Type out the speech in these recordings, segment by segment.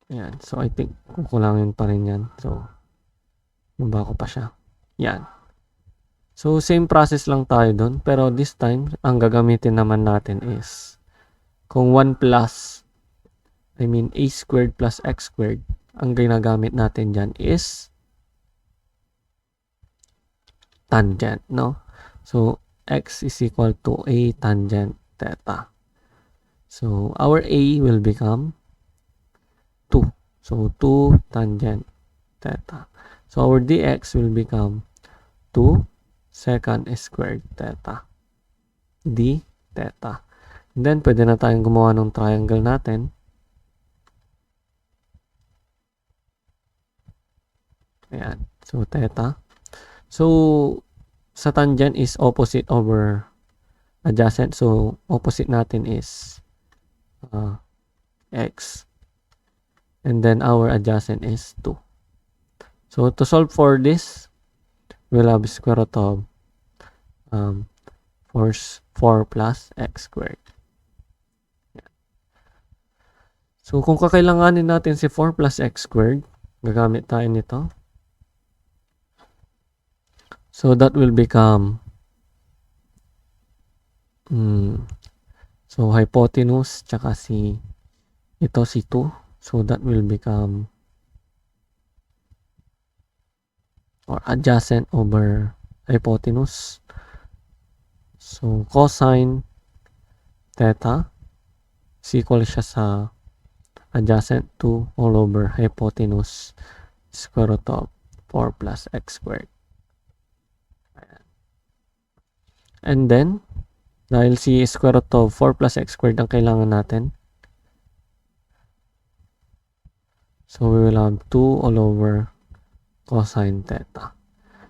Ayan. So, I think kukulangin pa rin yan. So, baba ko pa siya. Yan. So, same process lang tayo dun. Pero this time, ang gagamitin naman natin is kung 1 plus, a squared plus x squared, ang ginagamit natin dyan is tangent, no? So, x is equal to a tangent theta. So, our a will become 2. So, 2 tangent theta. So, our dx will become 2 secant squared theta. D theta. And then, pwede na tayong gumawa ng triangle natin. Ayan. So, theta. So, sa tangent is opposite over adjacent. So, opposite natin is x. And then, our adjacent is 2. So, to solve for this, we'll have square root of 4 plus x squared. So, kung kakailanganin natin si 4 plus x squared, gagamit tayo nito. So, that will become so, hypotenuse tsaka ito si 2. So, that will become or adjacent over hypotenuse. So, cosine theta is equal siya sa adjacent to all over hypotenuse square root of 4 plus x squared. And then, dahil si square root of 4 plus x squared ang kailangan natin, so we will have 2 all over cosine theta.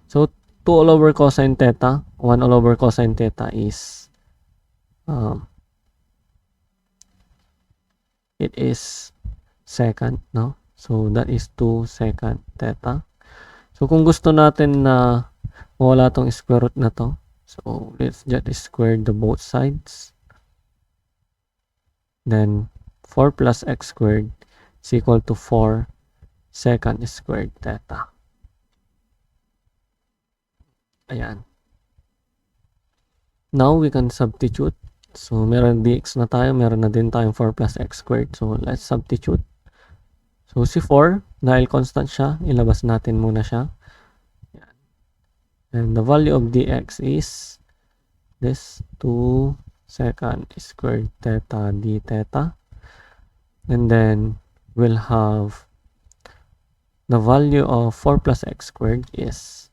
So, 2 all over cosine theta, 1 all over cosine theta is it is secant, no? So, that is 2 secant theta. So, kung gusto natin na mawala tong square root na to, so, let's just square the both sides. Then, 4 plus x squared is equal to 4 secant squared theta. Ayan. Now, we can substitute. So, meron dx na tayo. Meron na din tayong 4 plus x squared. So, let's substitute. So, si 4, dahil constant siya, ilabas natin muna siya. Ayan. And the value of dx is this 2 secant squared theta d theta. And then, we'll have the value of 4 plus x squared is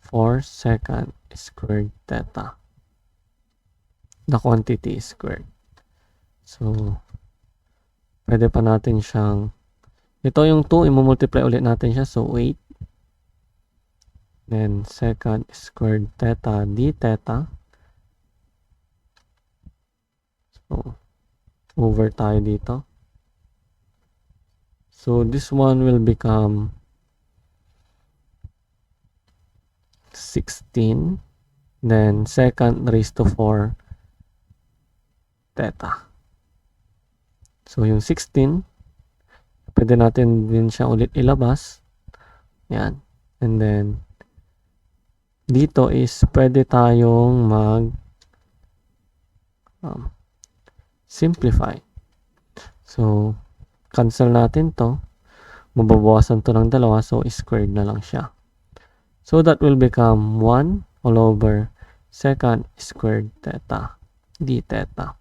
4 secant squared theta. The quantity is squared. So, pwede pa natin siyang, ito yung 2, i-multiply ulit natin siya. So, 8. Then, secant squared theta d theta. So, over tayo dito. So, this one will become 16. Then, secant raised to 4 theta. So, yung 16, pwede natin din siya ulit ilabas. Yan. And then, dito is pwede tayong simplify. So, cancel natin to. Mababawasan to ng dalawa. So, squared na lang siya. So, that will become 1 all over secant squared theta d theta.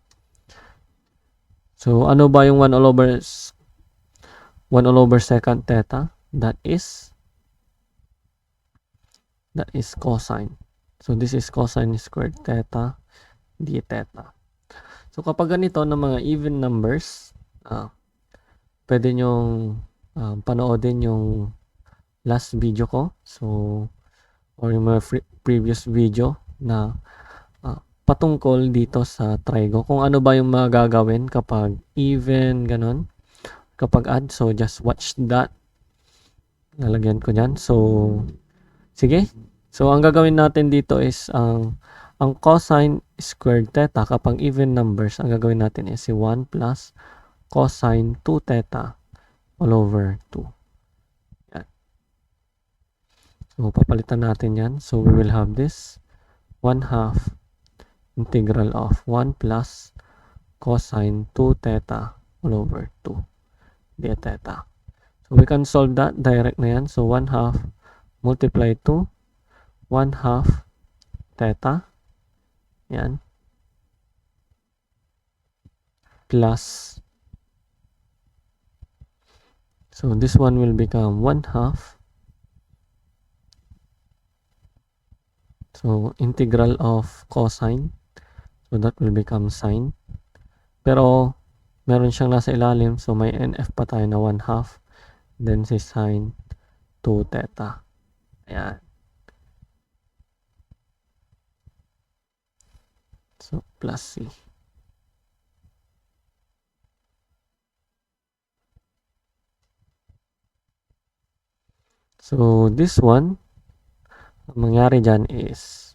So, ano ba yung 1 all over secant theta? That is cosine. So, this is cosine squared theta d theta. So, kapag ganito ng mga even numbers, pwede nyong panoodin yung last video ko. So, or yung mga previous video na patungkol dito sa trigo. Kung ano ba yung mga gagawin kapag even, ganon. Kapag add, so just watch that. Lalagyan ko dyan. So, sige. So, ang gagawin natin dito is ang cosine squared theta kapag even numbers, ang gagawin natin is si 1 plus cosine 2 theta all over 2. Yan. So, papalitan natin yan. So, we will have this 1/2 integral of 1 plus cosine 2 theta all over 2 d theta. So, we can solve that direct na yan. So, 1/2 multiply to 1/2 theta. Yan. Plus. So, this one will become 1/2. So, integral of cosine. So, that will become sine. Pero, meron siyang nasa ilalim. So, may NF pa tayo na 1/2. Then, si sine 2 theta. Ayan. So, plus C. So, this one, ang mangyari dyan is,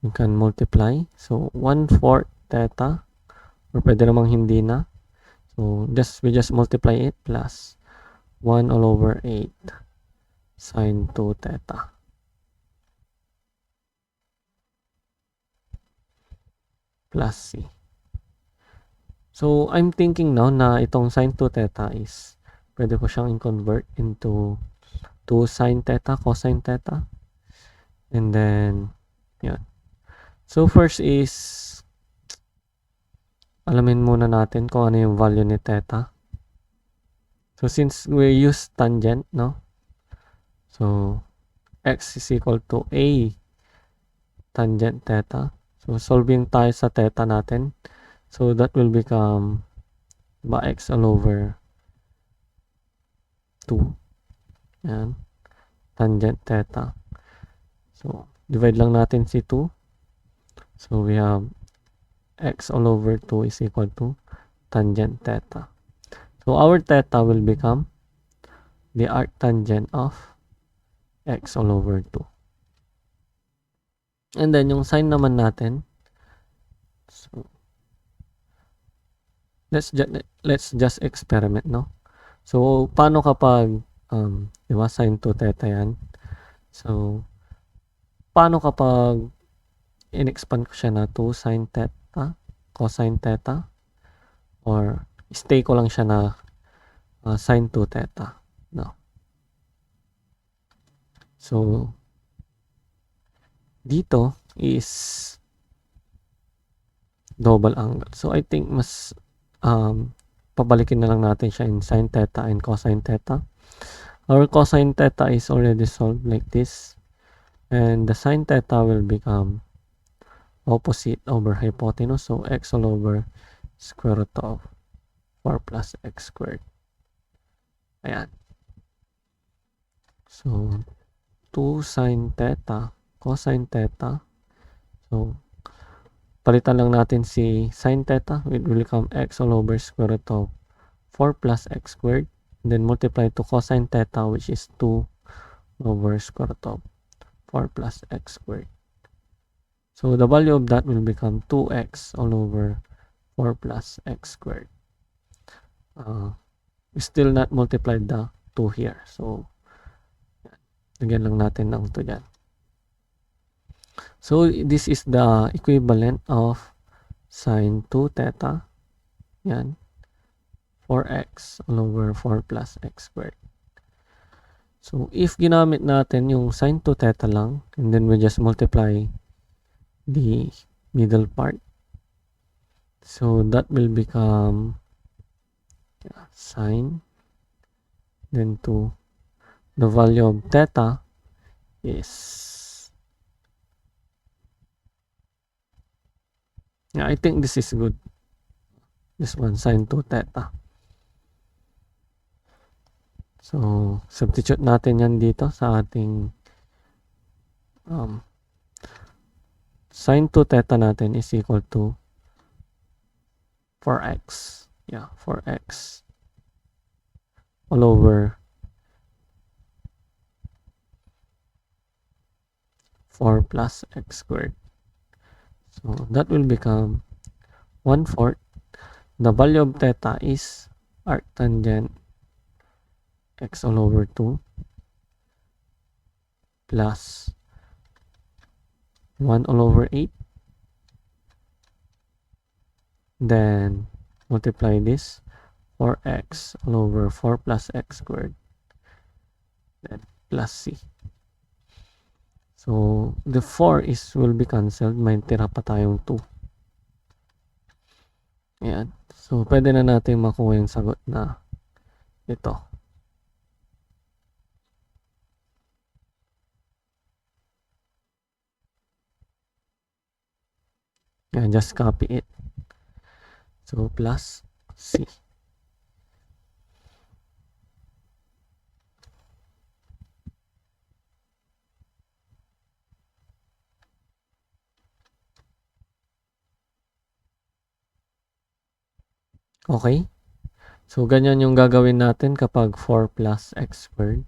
you can multiply. So, 1/4 theta, or pwede namang hindi na. So, we just multiply it plus 1 all over 8 sine 2 theta. Plus C. So, I'm thinking now na itong sine 2 theta is, pwede ko siyang i-convert into 2 sine theta, cosine theta. And then, yun. So, first is, alamin muna natin kung ano yung value ni theta. So, since we use tangent, no? So, x is equal to a tangent theta. So, solving tayo sa theta natin. So, that will become x all over 2. Yan. Tangent theta. So, divide lang natin si 2. So, we have x all over 2 is equal to tangent theta. So, our theta will become the arctangent of x all over 2. And then, yung sine naman natin, so, let's just experiment, no? So, paano kapag, di ba, sine 2 theta yan? So, paano kapag in-expand ko siya na 2 sine theta, cosine theta, or stay ko lang siya na sine 2 theta, no? So, dito is double angle. So, I think mas pabalikin na lang natin siya in sine theta and cosine theta. Our cosine theta is already solved like this. And the sine theta will become opposite over hypotenuse. So, x all over square root of 4 plus x squared. Ayan. So, 2 sine theta, cosine theta. So, palitan lang natin si sine theta. It will become x all over square root of 4 plus x squared. And then multiply to cosine theta, which is 2 over square root of 4 plus x squared. So, the value of that will become 2x all over 4 plus x squared. We still not multiplied the 2 here. So, lagyan lang natin ng 2 dyan. So, this is the equivalent of sine 2 theta. Yan. 4x all over 4 plus x squared. So, if ginamit natin yung sine 2 theta lang, and then we just multiply the middle part. So, that will become sine, then 2. The value of theta is, I think this is good. This one, sine 2 theta. So, substitute natin yan dito sa ating sine 2 theta natin is equal to 4x. Yeah, 4x all over 4 plus x squared. So, that will become 1/4. The value of theta is arctangent x all over 2 plus 1 all over 8. Then multiply this 4x all over 4 plus x squared. Then plus c. So, the 4 will be cancelled. May tira pa tayong 2. Ayan. So, pwede na natin makuha yung sagot na ito. Ayan, just copy it. So, plus c. Okay? So, ganyan yung gagawin natin kapag 4 plus x squared.